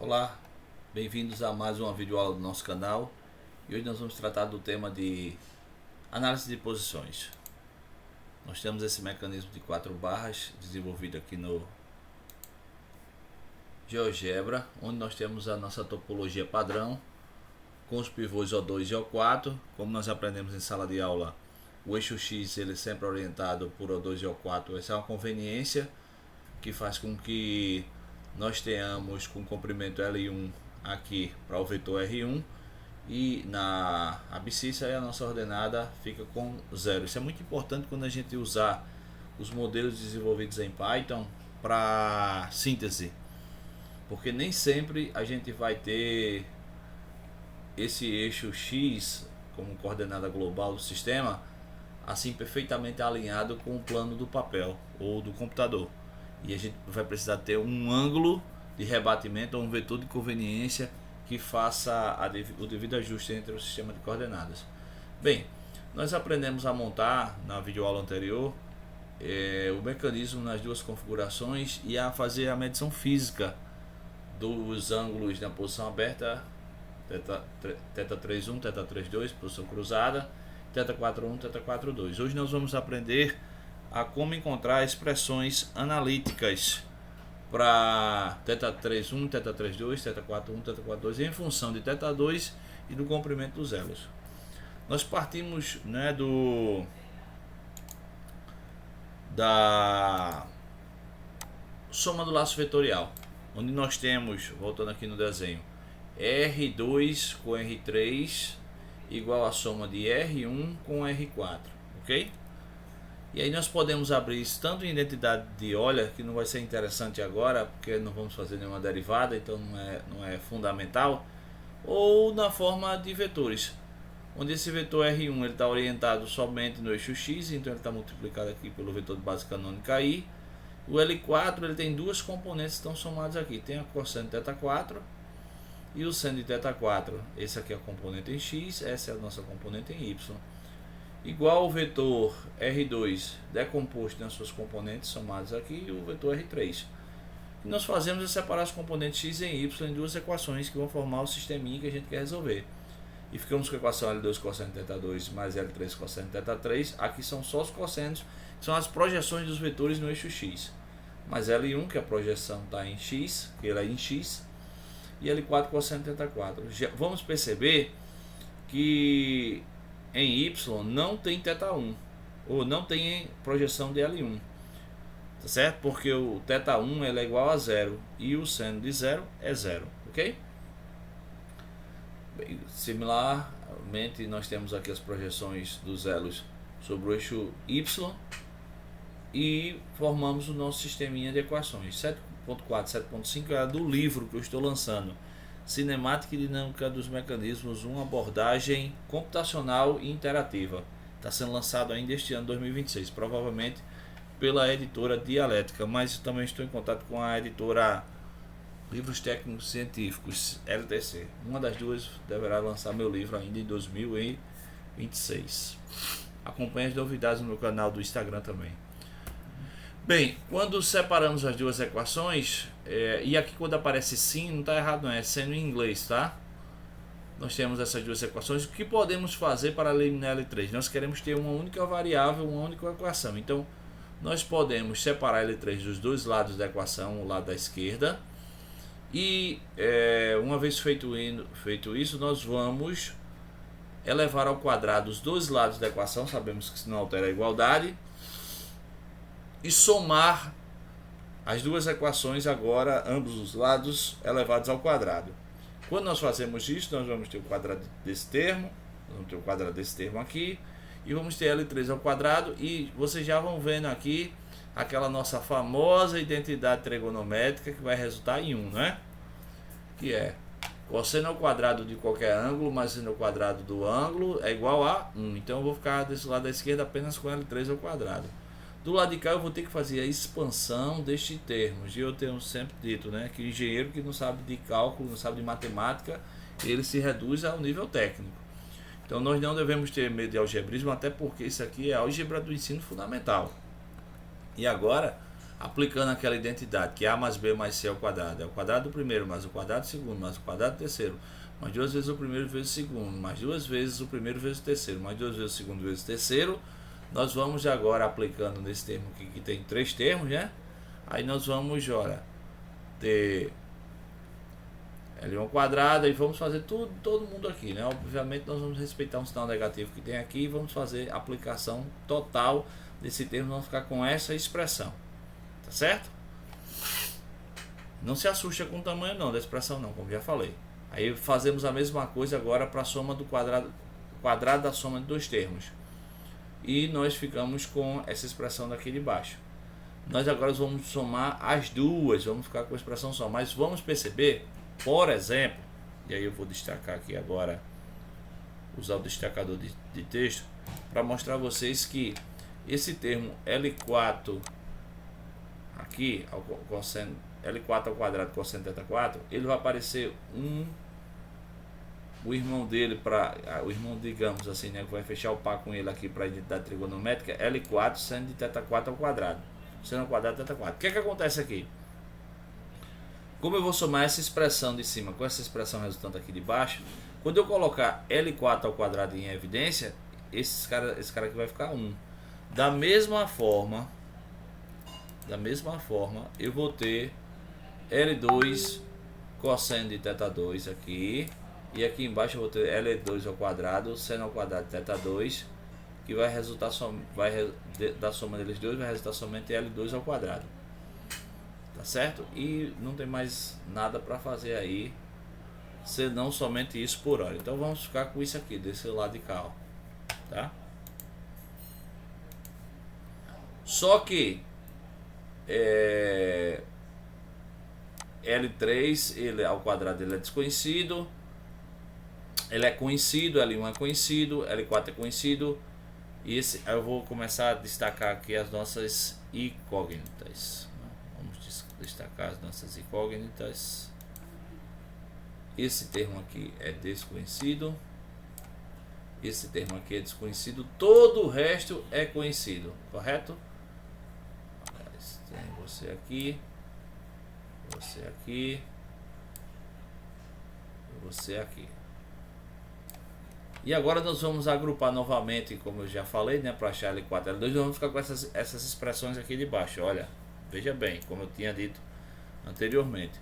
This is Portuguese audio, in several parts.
Olá, bem-vindos a mais uma videoaula do nosso canal e hoje nós vamos tratar do tema de análise de posições. Nós temos esse mecanismo de 4 barras desenvolvido aqui no GeoGebra, onde nós temos a nossa topologia padrão com os pivôs O2 e O4. Como nós aprendemos em sala de aula, o eixo X ele é sempre orientado por O2 e O4. Essa é uma conveniência que faz com que nós tenhamos com comprimento L1 aqui para o vetor R1 e na abscissa a nossa ordenada fica com 0. Isso é muito importante quando a gente usar os modelos desenvolvidos em Python para síntese, porque nem sempre a gente vai ter esse eixo X como coordenada global do sistema assim perfeitamente alinhado com o plano do papel ou do computador. E a gente vai precisar ter um ângulo de rebatimento ou um vetor de conveniência que faça o devido ajuste entre o sistema de coordenadas. Bem, nós aprendemos a montar na videoaula anterior o mecanismo nas duas configurações e a fazer a medição física dos ângulos na posição aberta, θ 31, θ 32, posição cruzada, θ 41, θ 42. Hoje nós vamos aprender a como encontrar expressões analíticas para θ 31, θ 32, θ 41, θ 42 em função de θ2 e do comprimento dos elos. Nós partimos, né, da soma do laço vetorial, onde nós temos, voltando aqui no desenho, R2 com R3 igual a soma de R1 com R4, ok? E aí nós podemos abrir isso tanto em identidade de Euler, que não vai ser interessante agora, porque não vamos fazer nenhuma derivada, então não é fundamental, ou na forma de vetores, onde esse vetor R1 ele está orientado somente no eixo X, então ele está multiplicado aqui pelo vetor de base canônica I. O L4 ele tem duas componentes que estão somadas aqui, tem a cosseno de θ4 e o seno de θ4, esse aqui é a componente em X, essa é a nossa componente em Y. Igual o vetor R2 decomposto nas suas componentes somadas aqui e o vetor R3. O que nós fazemos é separar as componentes X e Y em duas equações que vão formar o sisteminha que a gente quer resolver. E ficamos com a equação L2 cosseno de θ2 mais L3 cosseno de θ3. Aqui são só os cossenos, que são as projeções dos vetores no eixo X. Mais L1, que a projeção está em X, que ele é em X, e L4 cosseno de θ4. Vamos perceber que em Y não tem θ1, ou não tem projeção de L1, tá certo? Porque o θ1 ele é igual a 0 e o seno de 0 é 0, ok? Bem, similarmente nós temos aqui as projeções dos elos sobre o eixo Y e formamos o nosso sisteminha de equações. 7.4, 7.5 é a do livro que eu estou lançando, Cinemática e Dinâmica dos Mecanismos, uma abordagem computacional e interativa. Está sendo lançado ainda este ano 2026, provavelmente pela editora Dialética, mas também estou em contato com a editora Livros Técnicos Científicos, LTC. Uma das duas deverá lançar meu livro ainda em 2026. Acompanhe as novidades no meu canal do Instagram também. Bem, quando separamos as duas equações, e aqui quando aparece sim, não está errado não, é sendo em inglês, tá? Nós temos essas duas equações. O que podemos fazer para eliminar L3? Nós queremos ter uma única variável, uma única equação. Então, nós podemos separar L3 dos dois lados da equação, o lado da esquerda. E uma vez feito isso, nós vamos elevar ao quadrado os dois lados da equação. Sabemos que isso não altera a igualdade. E somar as duas equações agora, ambos os lados elevados ao quadrado. Quando nós fazemos isso, nós vamos ter o quadrado desse termo, vamos ter o quadrado desse termo aqui, e vamos ter L3 ao quadrado, e vocês já vão vendo aqui aquela nossa famosa identidade trigonométrica que vai resultar em 1, né? Que é cosseno ao quadrado de qualquer ângulo mais seno ao quadrado do ângulo é igual a 1. Então eu vou ficar desse lado da esquerda apenas com L3 ao quadrado. Do lado de cá eu vou ter que fazer a expansão deste termo. E eu tenho sempre dito, né, que o engenheiro que não sabe de cálculo, não sabe de matemática, ele se reduz ao nível técnico. Então nós não devemos ter medo de algebrismo, até porque isso aqui é álgebra do ensino fundamental. E agora aplicando aquela identidade que A mais B mais C ao quadrado é o quadrado do primeiro mais o quadrado do segundo mais o quadrado do terceiro mais duas vezes o primeiro vezes o segundo mais duas vezes o primeiro vezes o terceiro mais duas vezes o segundo vezes o terceiro, nós vamos agora aplicando nesse termo aqui que tem três termos, né? Aí nós vamos, olha, ter L1 ao quadrado e vamos fazer tudo, todo mundo aqui, né? Obviamente nós vamos respeitar um sinal negativo que tem aqui e vamos fazer a aplicação total desse termo, vamos ficar com essa expressão, tá certo? Não se assusta com o tamanho não da expressão não, como já falei. Aí fazemos a mesma coisa agora para a soma do quadrado da soma de dois termos. E nós ficamos com essa expressão daqui de baixo. Nós agora vamos somar as duas, vamos ficar com a expressão só, mas vamos perceber, por exemplo, e aí eu vou destacar aqui agora, usar o destacador de texto, para mostrar a vocês que esse termo L4 aqui, L4 ao quadrado cosseno de θ4, ele vai aparecer o irmão dele, o irmão, digamos assim, né, que vai fechar o par com ele aqui para a identidade trigonométrica, L4 seno de θ4 ao quadrado, seno ao quadrado de θ4. O que acontece aqui? Como eu vou somar essa expressão de cima com essa expressão resultante aqui de baixo, quando eu colocar L4 ao quadrado em evidência, esse cara aqui vai ficar 1. Da mesma forma, eu vou ter L2 cosseno de θ2 aqui, e aqui embaixo eu vou ter L2 ao quadrado, seno ao quadrado de θ2, que vai resultar da soma deles dois, vai resultar somente L2 ao quadrado. Tá certo? E não tem mais nada para fazer aí, senão somente isso por hora. Então vamos ficar com isso aqui, desse lado de cá, ó, tá? Só que L3 ele ao quadrado ele é desconhecido, ele é conhecido, L1 é conhecido, L4 é conhecido, e esse eu vou começar a destacar aqui as nossas incógnitas. Destacar as nossas incógnitas. Esse termo aqui é desconhecido, esse termo aqui é desconhecido, todo o resto é conhecido, correto? Tem você aqui, você aqui. E agora nós vamos agrupar novamente, como eu já falei, né, para achar L4 e L2, vamos ficar com essas expressões aqui de baixo. Olha, veja bem, como eu tinha dito anteriormente,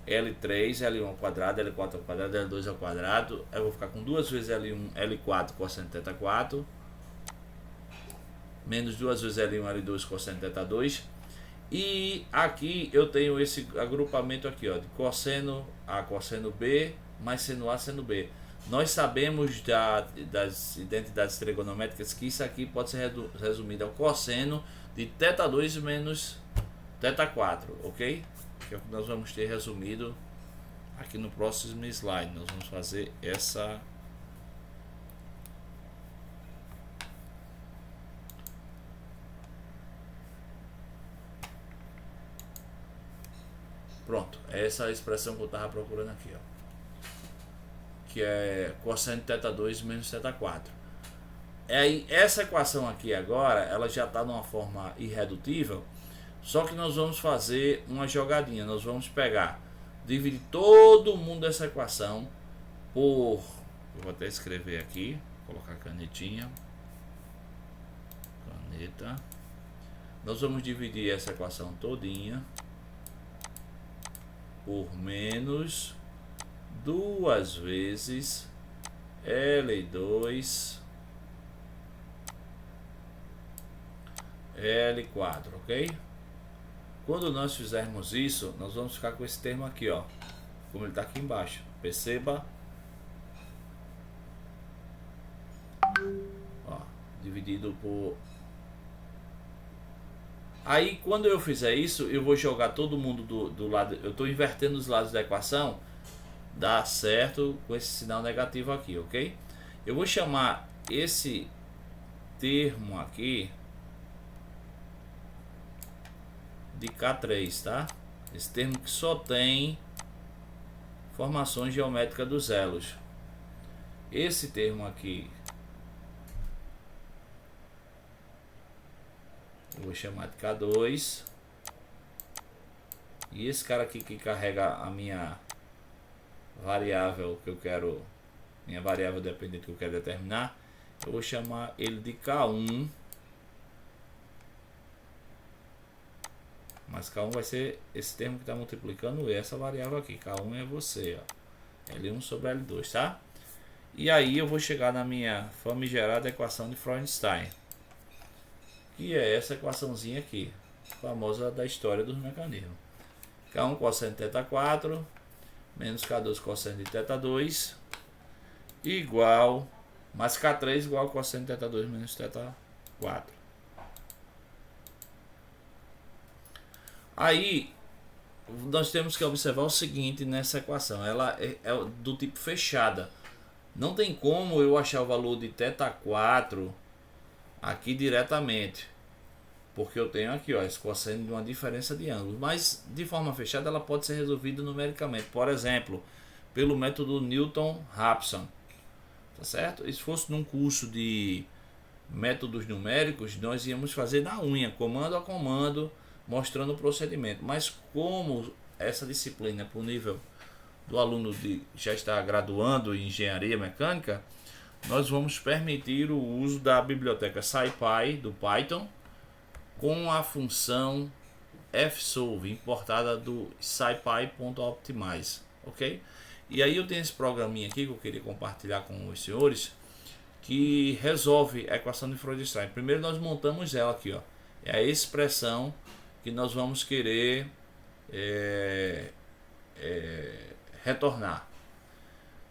L3, L1 ao quadrado, L4 ao quadrado, L2 ao quadrado, eu vou ficar com duas vezes L1, L4 cosseno de θ4, menos duas vezes L1, L2 cosseno de θ2, e aqui eu tenho esse agrupamento aqui, ó, de cosseno A, cosseno B, mais seno A, seno B. Nós sabemos das identidades trigonométricas que isso aqui pode ser resumido ao cosseno de θ2 menos θ4, ok? Que é o que nós vamos ter resumido aqui no próximo slide. Nós vamos fazer essa pronto, essa é a expressão que eu estava procurando aqui, ó, que é cosseno de θ2 menos θ4. Aí essa equação aqui agora, ela já está numa forma irredutível, só que nós vamos fazer uma jogadinha. Nós vamos pegar, dividir todo mundo dessa equação por, eu vou até escrever aqui, colocar canetinha, caneta. Nós vamos dividir essa equação todinha por menos duas vezes L2 L4, ok? Quando nós fizermos isso, nós vamos ficar com esse termo aqui, ó, como ele está aqui embaixo. Perceba, ó, dividido por. Aí quando eu fizer isso, eu vou jogar todo mundo do lado. Eu estou invertendo os lados da equação, dá certo com esse sinal negativo aqui, ok? Eu vou chamar esse termo aqui de K3, tá? Esse termo que só tem formações geométricas dos elos. Esse termo aqui eu vou chamar de K2 E esse cara aqui que carrega a minha variável que eu quero, minha variável dependente que eu quero determinar, eu vou chamar ele de K1. Mas K1 vai ser esse termo que está multiplicando essa variável aqui. K1 é você, ó. L1 sobre L2, tá? E aí eu vou chegar na minha famigerada equação de Freudenstein, que é essa equaçãozinha aqui, famosa da história dos mecanismos. K1 cosseno de θ4 menos K2 cosseno de θ2 igual, mais K3 igual a cosseno de θ2 menos θ4. Aí nós temos que observar o seguinte nessa equação, ela é do tipo fechada. Não tem como eu achar o valor de θ4 aqui diretamente, porque eu tenho aqui, ó, esse cosseno de uma diferença de ângulos, mas de forma fechada ela pode ser resolvida numericamente, por exemplo, pelo método Newton-Raphson, tá certo? E se fosse num curso de métodos numéricos, nós íamos fazer na unha, comando a comando, mostrando o procedimento, mas como essa disciplina é para o nível do aluno de já está graduando em engenharia mecânica, nós vamos permitir o uso da biblioteca SciPy do Python com a função fsolve importada do scipy.optimize, ok? E aí eu tenho esse programinha aqui que eu queria compartilhar com os senhores, que resolve a equação de Freudenstein. Primeiro nós montamos ela aqui, ó, é a expressão que nós vamos querer retornar.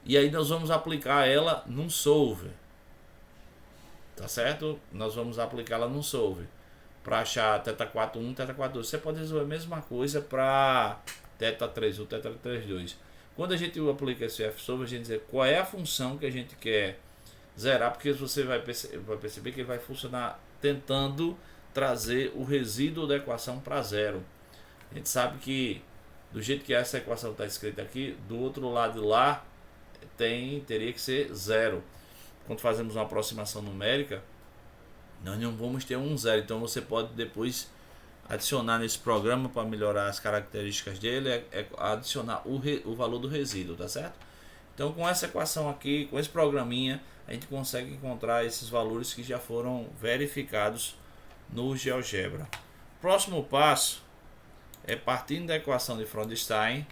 E aí nós vamos aplicar ela num solver, tá certo? Nós vamos aplicar ela num solver para achar θ4 1, θ4 2. Você pode resolver a mesma coisa para θ3 1, θ3 2. Quando a gente aplica esse fsolver, a gente diz qual é a função que a gente quer zerar, porque você vai perceber que ele vai funcionar tentando trazer o resíduo da equação para zero. A gente sabe que do jeito que essa equação está escrita aqui, do outro lado lá teria que ser zero. Quando fazemos uma aproximação numérica, nós não vamos ter um zero. Então você pode depois adicionar nesse programa, para melhorar as características dele, adicionar o valor do resíduo, tá certo? Então com essa equação aqui, com esse programinha, a gente consegue encontrar esses valores que já foram verificados no GeoGebra. Próximo passo é, partindo da equação de Freudenstein,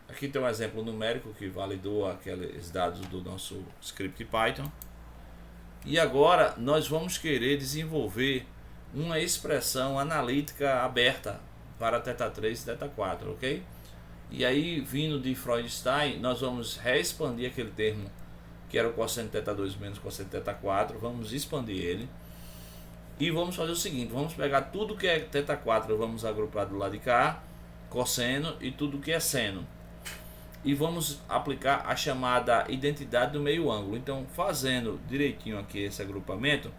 aqui tem um exemplo numérico que validou aqueles dados do nosso script Python. E agora nós vamos querer desenvolver uma expressão analítica aberta para θ3 e θ4, ok? E aí, vindo de Freudenstein, nós vamos reexpandir aquele termo que era o cosseno de θ2 menos cosseno de θ4, vamos expandir ele. E vamos fazer o seguinte, vamos pegar tudo que é θ4, vamos agrupar do lado de cá, cosseno, e tudo que é seno. E vamos aplicar a chamada identidade do meio ângulo. Então, fazendo direitinho aqui esse agrupamento,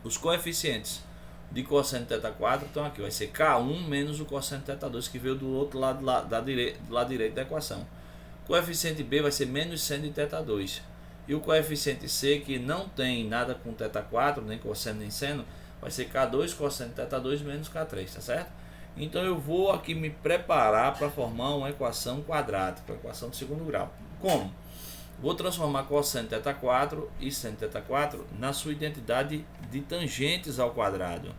os coeficientes de cosseno de θ4 estão aqui, vai ser K1 menos o cosseno de θ2 que veio do outro lado do lado direito da equação. O coeficiente B vai ser menos seno de θ2. E o coeficiente C, que não tem nada com θ4, nem cosseno nem seno, vai ser K2 cosseno de θ2 menos K3, tá certo? Então eu vou aqui me preparar para formar uma equação quadrática, uma equação de segundo grau. Como? Vou transformar cosseno de θ4 e seno de θ4 na sua identidade de tangentes ao quadrado.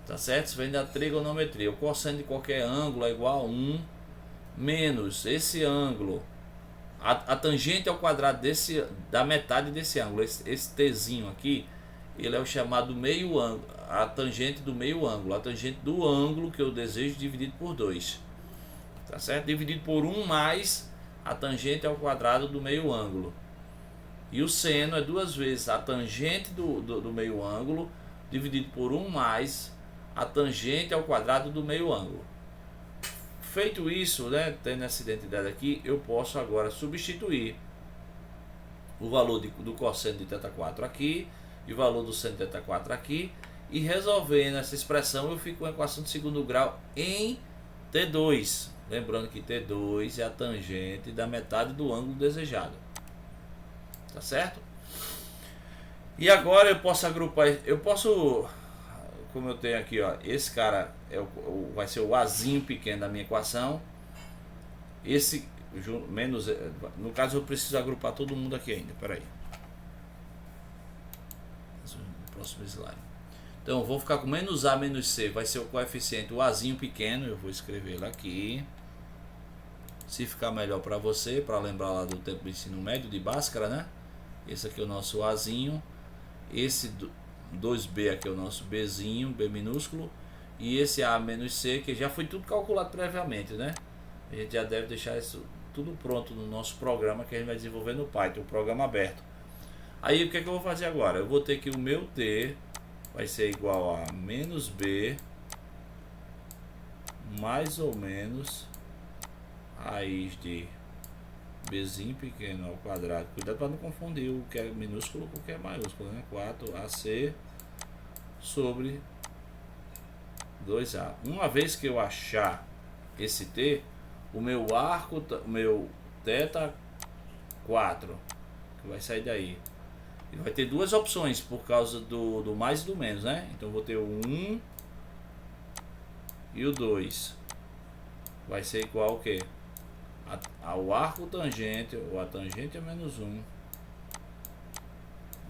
Tá certo? Isso vem da trigonometria. O cosseno de qualquer ângulo é igual a 1 menos esse ângulo. A tangente ao quadrado da metade desse ângulo, esse tzinho aqui, ele é o chamado meio ângulo, a tangente do meio ângulo, a tangente do ângulo que eu desejo dividido por 2, tá certo? Dividido por 1 mais a tangente ao quadrado do meio ângulo. E o seno é duas vezes a tangente do meio ângulo dividido por 1 mais a tangente ao quadrado do meio ângulo. Feito isso, né, tendo essa identidade aqui, eu posso agora substituir o valor do cosseno de θ4 aqui e o valor do seno de θ4 aqui, e resolvendo essa expressão eu fico com a equação de segundo grau em T2. Lembrando que T2 é a tangente da metade do ângulo desejado. Tá certo? E agora eu posso agrupar, como eu tenho aqui, ó, esse cara vai ser o azinho pequeno da minha equação. Esse menos, no caso eu preciso agrupar todo mundo aqui ainda, peraí. Próximo slide. Então eu vou ficar com menos A menos C, vai ser o coeficiente, o azinho pequeno, eu vou escrever ele aqui. Se ficar melhor para você, para lembrar lá do tempo do ensino médio de Bhaskara, né? Esse aqui é o nosso Azinho. Esse 2B aqui é o nosso Bzinho, B minúsculo. E esse A menos C, que já foi tudo calculado previamente, né? A gente já deve deixar isso tudo pronto no nosso programa que a gente vai desenvolver no Python, o programa aberto. Aí o que é que eu vou fazer agora? Eu vou ter que o meu T vai ser igual a menos B mais ou menos raiz de Bzinho pequeno ao quadrado. Cuidado para não confundir o que é minúsculo com o que é maiúsculo, né? 4AC sobre 2A. Uma vez que eu achar esse T, o meu arco, o meu θ 4, que vai sair daí, ele vai ter duas opções por causa do mais e do menos, né? Então vou ter o 1 e o 2. Vai ser igual ao que? Ao arco tangente, ou a tangente é menos 1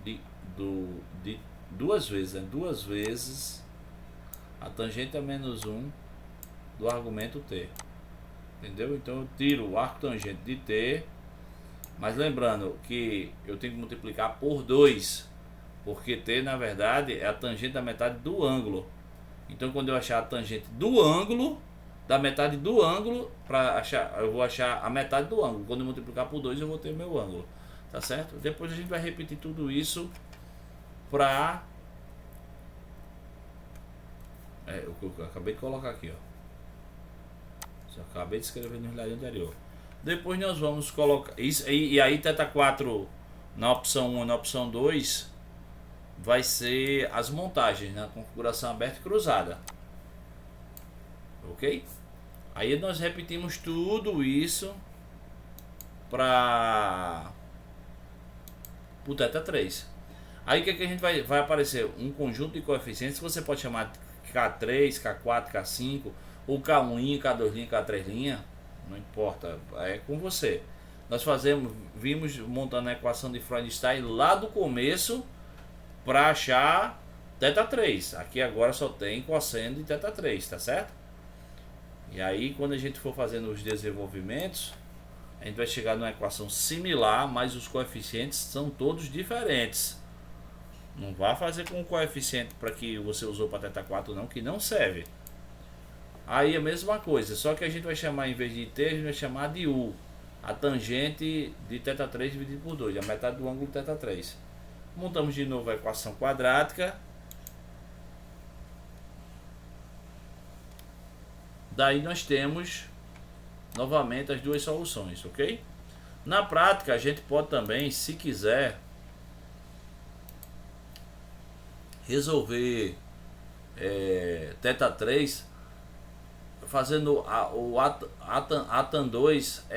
de duas vezes, né? Duas vezes a tangente é menos 1 do argumento T. Entendeu? Então eu tiro o arco tangente de T, mas lembrando que eu tenho que multiplicar por 2, porque T na verdade é a tangente da metade do ângulo. Então quando eu achar a tangente do ângulo, da metade do ângulo, para achar, eu vou achar a metade do ângulo. Quando eu multiplicar por 2 eu vou ter meu ângulo, tá certo? Depois a gente vai repetir tudo isso para eu acabei de colocar aqui, ó. Eu acabei de escrever no slide anterior. Depois nós vamos colocar isso e aí θ4 na opção 1 e na opção 2 vai ser as montagens na configuração aberta e cruzada. Ok? Aí nós repetimos tudo isso para o θ3. Aí o que, que a gente vai aparecer? Um conjunto de coeficientes que você pode chamar K3, K4, K5, ou K1, K2, K3, não importa, é com você. Nós vimos montando a equação de Freudenstein lá do começo para achar θ3. Aqui agora só tem cosseno de θ3, tá certo? E aí quando a gente for fazendo os desenvolvimentos, a gente vai chegar numa equação similar, mas os coeficientes são todos diferentes. Não vá fazer com o coeficiente para que você usou para θ4 não, que não serve. Aí a mesma coisa, só que a gente vai chamar, em vez de T, a gente vai chamar de U, a tangente de θ3 dividido por 2, a metade do ângulo θ3. Montamos de novo a equação quadrática. Daí nós temos novamente as duas soluções, ok? Na prática a gente pode também, se quiser, resolver θ3 fazendo o atan 2,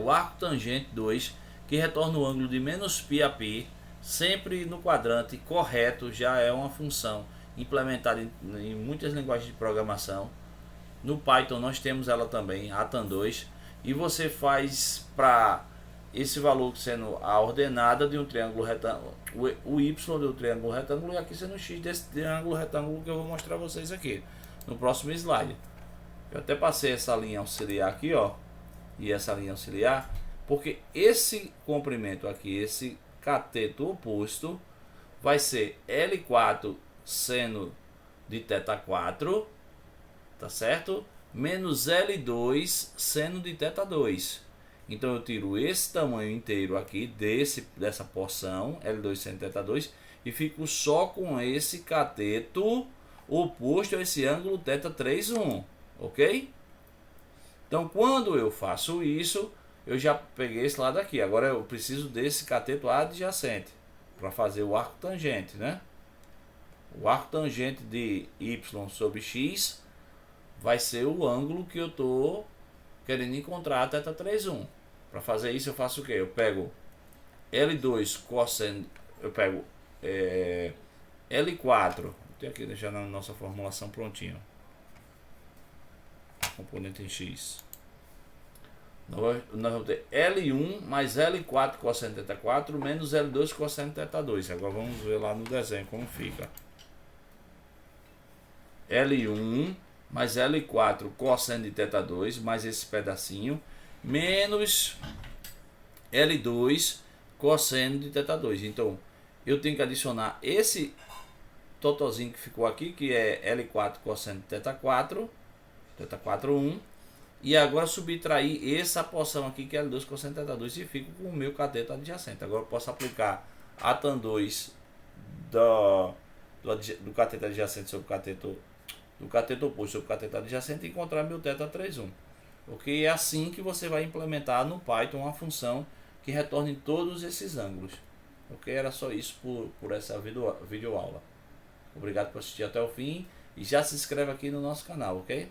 o arco tangente 2, que retorna o ângulo de menos π a π, sempre no quadrante correto, já é uma função implementada em muitas linguagens de programação. No Python nós temos ela também, atan 2, e você faz para esse valor sendo a ordenada de um triângulo retângulo, o y do triângulo retângulo, e aqui sendo o x desse triângulo retângulo que eu vou mostrar a vocês aqui no próximo slide. Eu até passei essa linha auxiliar aqui, ó, e essa linha auxiliar, porque esse comprimento aqui, esse cateto oposto, vai ser L4 seno de θ4, tá certo? Menos L2 seno de θ2. Então eu tiro esse tamanho inteiro aqui dessa porção, L2 seno de θ2, e fico só com esse cateto oposto a esse ângulo θ3, 1. Ok? Então quando eu faço isso, eu já peguei esse lado aqui. Agora eu preciso desse cateto adjacente para fazer o arco tangente, né? O arco tangente de y sobre x vai ser o ângulo que eu estou querendo encontrar θ3, 1. Para fazer isso eu faço o que? Eu pego L2 cosseno, eu pego L4 Tem aqui já na nossa formulação prontinho. Componente em X. Nós vamos ter L1 mais L4 cosseno de θ4 menos L2 cosseno de θ2. Agora vamos ver lá no desenho como fica. L1 mais L4 cosseno de θ2 mais esse pedacinho menos L2 cosseno de θ2. Então eu tenho que adicionar esse totozinho que ficou aqui, que é L4 cosseno de θ4, θ4 e agora subtrair essa porção aqui que é L2 cosseno de θ2 e fico com o meu cateto adjacente. Agora eu posso aplicar a tan2 do cateto adjacente sobre o cateto do cateto oposto sobre o cateto adjacente e encontrar meu θ31. Ok? É assim que você vai implementar no Python uma função que retorne todos esses ângulos. Ok? Era só isso por essa videoaula. Obrigado por assistir até o fim e já se inscreve aqui no nosso canal, ok?